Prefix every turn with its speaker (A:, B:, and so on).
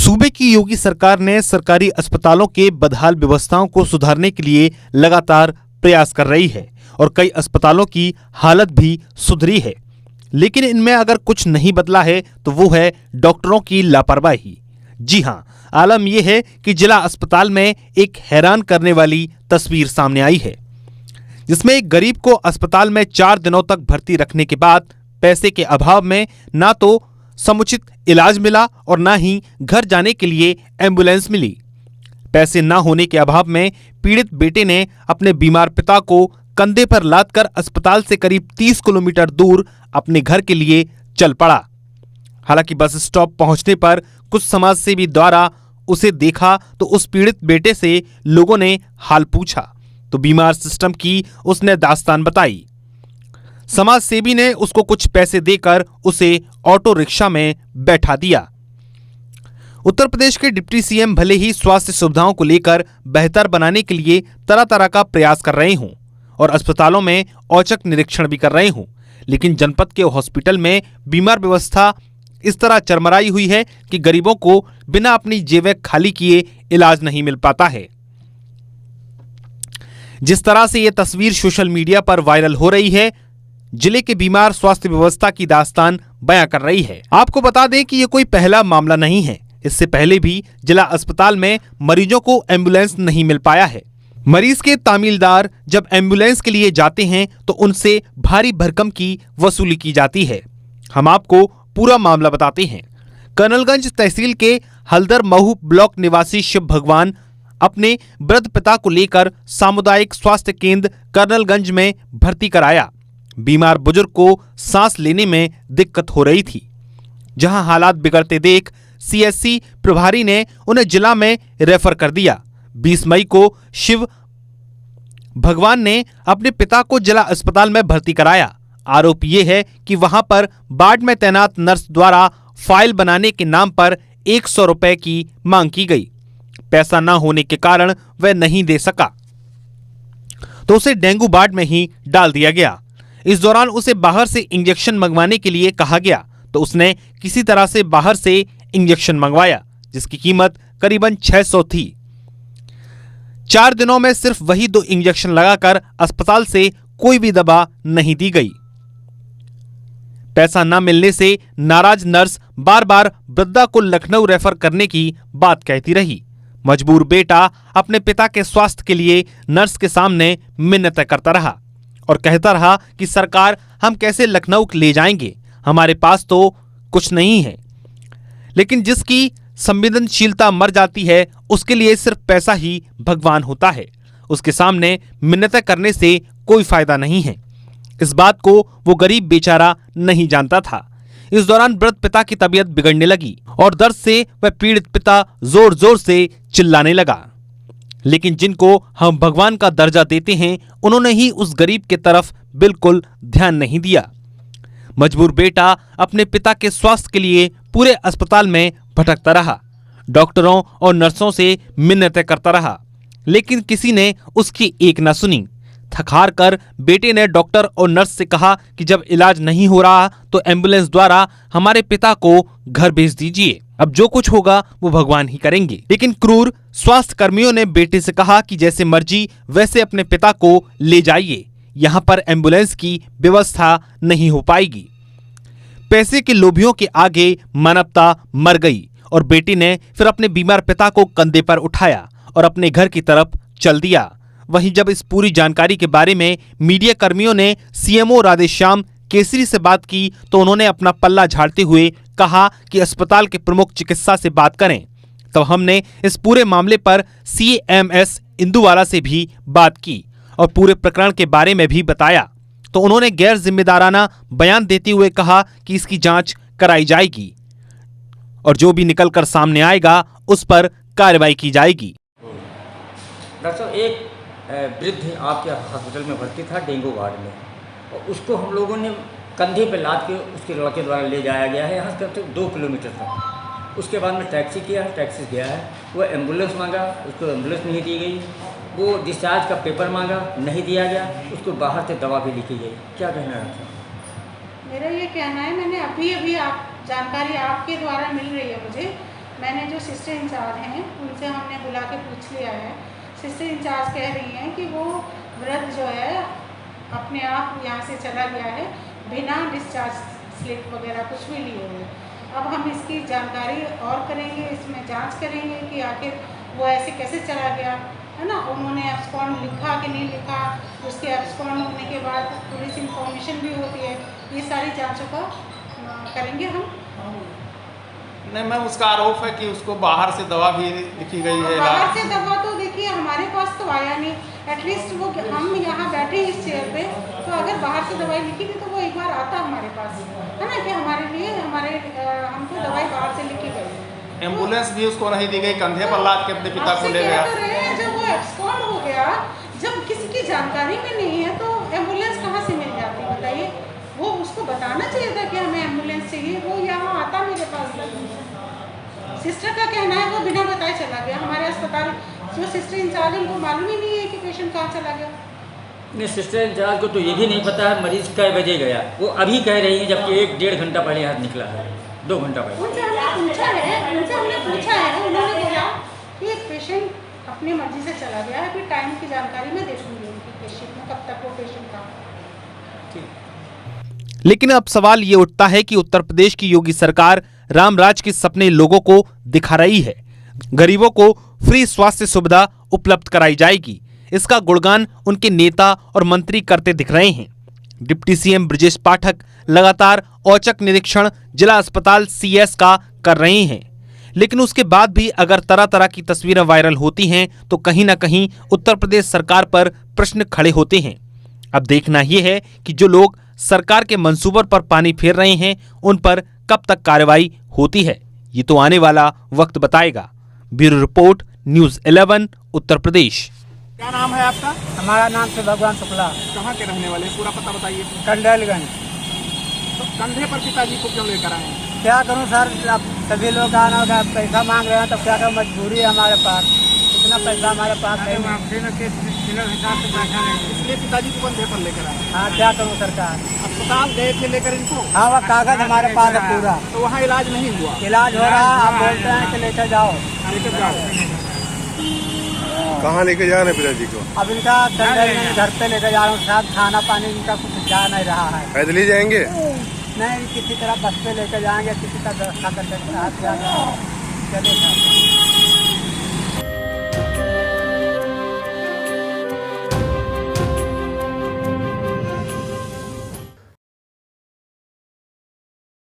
A: सूबे की योगी सरकार ने सरकारी अस्पतालों के बदहाल व्यवस्थाओं को सुधारने के लिए लगातार प्रयास कर रही है और कई अस्पतालों की हालत भी सुधरी है, लेकिन इनमें अगर कुछ नहीं बदला है तो वो है डॉक्टरों की लापरवाही। जी हां, आलम यह है कि जिला अस्पताल में एक हैरान करने वाली तस्वीर सामने आई है, जिसमें एक गरीब को अस्पताल में 4 दिनों तक भर्ती रखने के बाद पैसे के अभाव में ना तो समुचित इलाज मिला और ना ही घर जाने के लिए एम्बुलेंस मिली। पैसे ना होने के अभाव में पीड़ित बेटे ने अपने बीमार पिता को कंधे पर लादकर अस्पताल से करीब 30 किलोमीटर दूर अपने घर के लिए चल पड़ा। हालांकि बस स्टॉप पहुंचने पर कुछ समाजसेवी द्वारा उसे देखा तो उस पीड़ित बेटे से लोगों ने हाल पूछा तो बीमार सिस्टम की उसने दास्तान बताई। समाज सेवी ने उसको कुछ पैसे देकर उसे ऑटो रिक्शा में बैठा दिया। उत्तर प्रदेश के डिप्टी सीएम भले ही स्वास्थ्य सुविधाओं को लेकर बेहतर बनाने के लिए तरह तरह का प्रयास कर रहे हों और अस्पतालों में औचक निरीक्षण भी कर रहे हों, लेकिन जनपद के हॉस्पिटल में बीमार व्यवस्था इस तरह चरमराई हुई है कि गरीबों को बिना अपनी जेबें खाली किए इलाज नहीं मिल पाता है। जिस तरह से ये तस्वीर सोशल मीडिया पर वायरल हो रही है, जिले के बीमार स्वास्थ्य व्यवस्था की दास्तान बयां कर रही है। आपको बता दें कि ये कोई पहला मामला नहीं है। इससे पहले भी जिला अस्पताल में मरीजों को एम्बुलेंस नहीं मिल पाया है। मरीज के तामीलदार जब एम्बुलेंस के लिए जाते हैं तो उनसे भारी भरकम की वसूली की जाती है। हम आपको पूरा मामला बताते हैं। कर्नलगंज तहसील के हल्दर महू ब्लॉक निवासी शिव भगवान अपने वृद्ध पिता को लेकर सामुदायिक स्वास्थ्य केंद्र कर्नलगंज में भर्ती कराया। बीमार बुजुर्ग को सांस लेने में दिक्कत हो रही थी, जहां हालात बिगड़ते देख सीएससी प्रभारी ने उन्हें जिला में रेफर कर दिया। 20 मई को शिव भगवान ने अपने पिता को जिला अस्पताल में भर्ती कराया। आरोप ये है कि वहां पर वार्ड में तैनात नर्स द्वारा फाइल बनाने के नाम पर 100 रुपए की मांग की गई। पैसा न होने के कारण वह नहीं दे सका तो उसे डेंगू वार्ड में ही डाल दिया गया। इस दौरान उसे बाहर से इंजेक्शन मंगवाने के लिए कहा गया तो उसने किसी तरह से बाहर से इंजेक्शन मंगवाया, जिसकी कीमत करीबन 600 थी। 4 दिनों में सिर्फ वही 2 इंजेक्शन लगाकर अस्पताल से कोई भी दवा नहीं दी गई। पैसा न मिलने से नाराज नर्स बार बार वृद्धा को लखनऊ रेफर करने की बात कहती रही। मजबूर बेटा अपने पिता के स्वास्थ्य के लिए नर्स के सामने मिन्नतें करता रहा और कहता रहा कि सरकार हम कैसे लखनऊ ले जाएंगे, हमारे पास तो कुछ नहीं है। लेकिन जिसकी संवेदनशीलता मर जाती है उसके लिए सिर्फ पैसा ही भगवान होता है। उसके सामने मिन्नतें करने से कोई फायदा नहीं है। इस बात को वो गरीब बेचारा नहीं जानता था। इस दौरान वृद्ध पिता की तबीयत बिगड़ने लगी और दर्द से वह पीड़ित पिता जोर जोर से चिल्लाने लगा। लेकिन जिनको हम भगवान का दर्जा देते हैं उन्होंने ही उस गरीब के तरफ बिल्कुल ध्यान नहीं दिया। मजबूर बेटा अपने पिता के स्वास्थ्य के लिए पूरे अस्पताल में भटकता रहा, डॉक्टरों और नर्सों से मिन्नतें करता रहा, लेकिन किसी ने उसकी एक न सुनी। थक-हार कर बेटे ने डॉक्टर और नर्स से कहा कि जब इलाज नहीं हो रहा तो एम्बुलेंस द्वारा हमारे पिता को घर भेज दीजिए, अब जो कुछ होगा वो भगवान ही करेंगे। लेकिन क्रूर स्वास्थ्य कर्मियों ने बेटे से कहा कि जैसे मर्जी वैसे अपने पिता को ले जाइए, यहाँ पर एम्बुलेंस की व्यवस्था नहीं हो पाएगी। पैसे के लोभियों के आगे मानवता मर गई और बेटे ने फिर अपने बीमार पिता को कंधे पर उठाया और अपने घर की तरफ चल दिया। वहीं जब इस पूरी जानकारी के बारे में मीडिया कर्मियों ने सीएमओ राधेश्याम केसरी से बात की तो उन्होंने अपना पल्ला झाड़ते हुए कहा कि अस्पताल के प्रमुख चिकित्सा से बात करें। तो हमने इस पूरे मामले पर CMS इंदुवाला से भी बात की और पूरे प्रकरण के बारे में भी बताया तो उन्होंने गैर जिम्मेदाराना बयान देते हुए कहा कि इसकी जांच कराई जाएगी और जो भी निकलकर सामने आएगा उस पर कार्रवाई की जाएगी।
B: डॉक्टर साहब, एक वृद्ध आपके हॉस्पिटल में भर्ती था डेंगू वार्ड में, और उसको हम लोगों ने कंधे पे लाद के उसके लड़के द्वारा ले जाया गया है यहाँ से 2 किलोमीटर तक। उसके बाद में टैक्सी किया है, टैक्सी गया है, वो एम्बुलेंस मांगा, उसको एम्बुलेंस नहीं दी गई। वो डिस्चार्ज का पेपर मांगा, नहीं दिया गया। उसको बाहर से दवा भी लिखी गई। क्या कहना है?
C: मेरा ये कहना है, मैंने अभी आप जानकारी आपके द्वारा मिल रही है मुझे मैंने जो सिस्टर इंचार्ज हैं उनसे हमने बुला के पूछ लिया है। सिस्टर इंचार्ज कह रही हैं कि वो वृद्ध जो है अपने आप यहाँ से चला गया है बिना डिस्चार्ज स्लिप वगैरह कुछ भी लिए हुए। अब हम इसकी जानकारी और करेंगे, इसमें जांच करेंगे कि आखिर वो ऐसे कैसे चला गया, है ना। उन्होंने एब्सकॉन्ड लिखा कि नहीं लिखा, उसके एब्सकॉन्ड होने के बाद पुलिस इंफॉर्मेशन भी होती है, ये सारी जांचों का करेंगे हम।
D: नहीं मैम, उसका आरोप है कि उसको बाहर से दवा भी लिखी गई है।
C: बाहर से दवा तो देखिए हमारे पास तो आया नहीं, एटलीस्ट वो हम यहाँ बैठे इस चेयर पे, तो अगर बाहर से दवाई लिखी थी तो वो एक बार आता हमारे पास, है ना, कि हमारे लिए हमको दवाई बाहर से लिखी गई।
D: एम्बुलेंस भी उसको नहीं दी गई, कंधे पर लाद के अपने पिता को ले गया।
C: जब वो एब्सकॉन्ड हो गया, जब किसी की जानकारी में नहीं है तो एम्बुलेंस कहाँ से मिल जाती है बताइए। वो उसको बताना चाहिए था कि हमें एम्बुलेंस चाहिए, वो यहाँ आता मेरे पास। सिस्टर का कहना है वो बिना बताए चला गया। हमारे अस्पताल जो सिस्टर इंचार्ज है उनको मालूम ही नहीं है कि पेशेंट कहाँ चला गया।
B: नहीं, सिस्टर इंचार्ज को तो ये भी नहीं पता है मरीज कै बजे गया, वो अभी कह रही है, जबकि 1-1.5 घंटा पहले यहाँ निकला है, 2 घंटा पहले।
C: उनसे हमने पूछा है, उन्होंने बोला कि पेशेंट अपनी मर्जी से चला गया है, फिर टाइम की जानकारी मैं देखूंगी उनकी पेशेंट में, कब तक वो पेशेंट था।
A: लेकिन अब सवाल ये उठता है कि उत्तर प्रदेश की योगी सरकार रामराज के सपने लोगों को दिखा रही है। गरीबों को फ्री स्वास्थ्य सुविधा उपलब्ध कराई जाएगी, इसका गुणगान उनके नेता और मंत्री करते दिख रहे हैं। डिप्टी सीएम ब्रजेश पाठक लगातार औचक निरीक्षण जिला अस्पताल सीएस का कर रहे हैं, लेकिन उसके बाद भी अगर तरह तरह की तस्वीरें वायरल होती हैं तो कहीं ना कहीं उत्तर प्रदेश सरकार पर प्रश्न खड़े होते हैं। अब देखना यह है कि जो लोग सरकार के मंसूबों पर पानी फेर रहे हैं उन पर कब तक कार्रवाई होती है, ये तो आने वाला वक्त बताएगा। Bureau report, news 11 Uttar Pradesh.
D: क्या नाम है आपका?
E: हमारा नाम से भगवान शुक्ला,
D: कहाँ के रहने वाले, पूरा पता बताइए।
E: कंडलगंज।
D: तो कंधे पर पिताजी को क्यों लेकर आए?
E: क्या करूं सर, अब सभी लोग आना होगा, पैसा मांग रहे हैं, तो क्या करूं, मजबूरी है हमारे पास, इतना पैसा हमारे पास है।
D: इसलिए पिताजी को कंधे पर लेकर आए।
E: हाँ, क्या करूं सरकार।
D: अस्पताल गए थे लेकर इनको?
E: हाँ, वह कागज हमारे पास है पूरा।
D: तो वहाँ इलाज नहीं हुआ?
E: इलाज हो रहा है, आप बोलते हैं कि लेकर जाओ।
D: लेकर जाओ।
F: कहाँ लेके जा रहे हैं पिताजी को?
E: अब इनका घर पे लेकर जा रहा हूँ साहब, खाना पानी इनका कुछ जा नहीं रहा है।
F: पैदल ही जाएंगे?
E: नहीं, किसी तरह बस पे लेकर जाएंगे, किसी तरह व्यवस्था करके साथ जाएंगे। चलिए साहब।